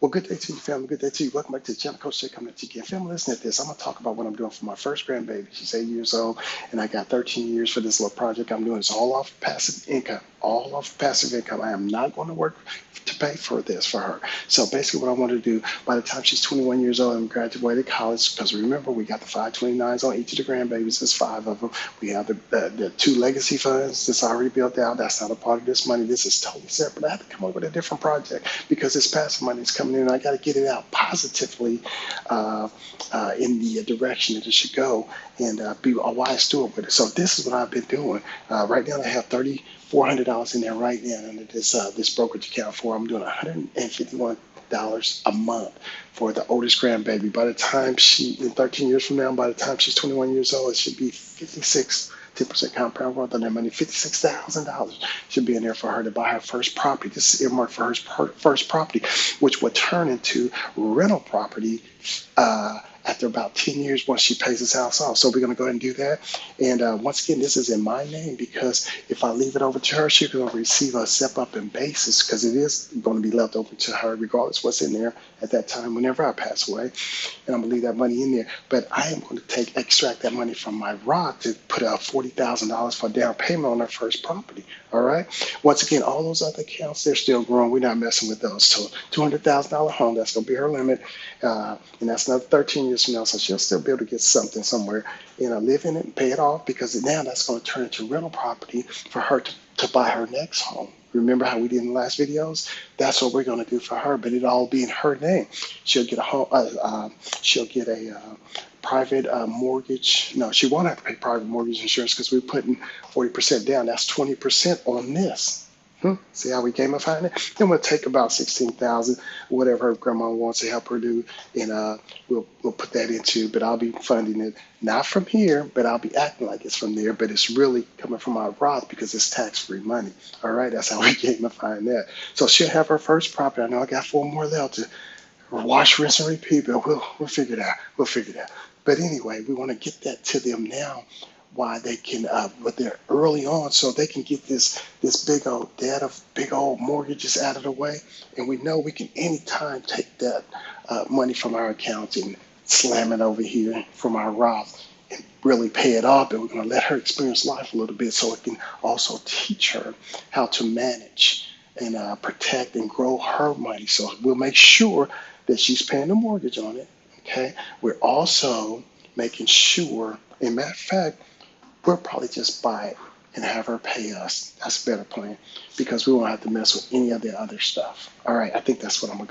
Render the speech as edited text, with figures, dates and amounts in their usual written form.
Well, good day to you, family. Good day to you. Welcome back to the channel. Coach Jay coming to you again. Family, listen to this. I'm going to talk about what I'm doing for my first grandbaby. She's 8 years old, and I got 13 years for this little project I'm doing. It's all off passive income. All off passive income. I am not going to work to pay for this for her. So basically, what I want to do by the time she's 21 years old and graduated college, because remember, we got the 529s on each of the grandbabies. There's 5 of them. We have the 2 legacy funds that's already built out. That's not a part of this money. This is totally separate. I have to come up with a different project because this passive money is coming in. And I got to get it out positively in the direction that it should go and be a wise steward with it. So this is what I've been doing. Right now, I have $3,400 in there right now under this brokerage account for. I'm doing $151 a month for the oldest grandbaby. By the time in 13 years from now, by the time she's 21 years old, it should be 10% compound growth on that money. $56,000 should be in there for her to buy her first property. This is earmarked for her first property, which would turn into rental property after about 10 years once she pays this house off. So we're going to go ahead and do that. And once again, this is in my name because if I leave it over to her, she's going to receive a step up in basis because it is going to be left over to her regardless what's in there at that time whenever I pass away. And I'm going to leave that money in there. But I am going to extract that money from my Roth to put out $40,000 for down payment on her first property. All right. Once again, all those other accounts, they're still growing. We're not messing with those. So $200,000 home, that's going to be her limit. And that's another 13 years from now. So she'll still be able to get something somewhere, live in it and pay it off because now that's going to turn into rental property for her to buy her next home. Remember how we did in the last videos? That's what we're going to do for her, but it'll all be in her name. She'll get a home. She'll get a private mortgage. No, she won't have to pay private mortgage insurance because we're putting 40% down. That's 20% on this. See how we gamifying it? Then we'll take about 16,000, whatever her grandma wants to help her do, and we'll put that into. But I'll be funding it not from here, but I'll be acting like it's from there. But it's really coming from our Roth because it's tax-free money. All right, that's how we gamifying that. So she'll have her first property. I know I got 4 more left to wash, rinse, and repeat, but we'll figure it out. We'll figure it out. But anyway, we want to get that to them now. Why they can, but they're early on, so they can get this big old debt of big old mortgages out of the way, and we know we can anytime take that money from our account and slam it over here from our Roth and really pay it off. And we're going to let her experience life a little bit, so it can also teach her how to manage and protect and grow her money. So we'll make sure that she's paying the mortgage on it. Okay, we're also making sure, in matter of fact, we'll probably just buy it and have her pay us. That's a better plan because we won't have to mess with any of the other stuff. All right, I think that's what I'm going to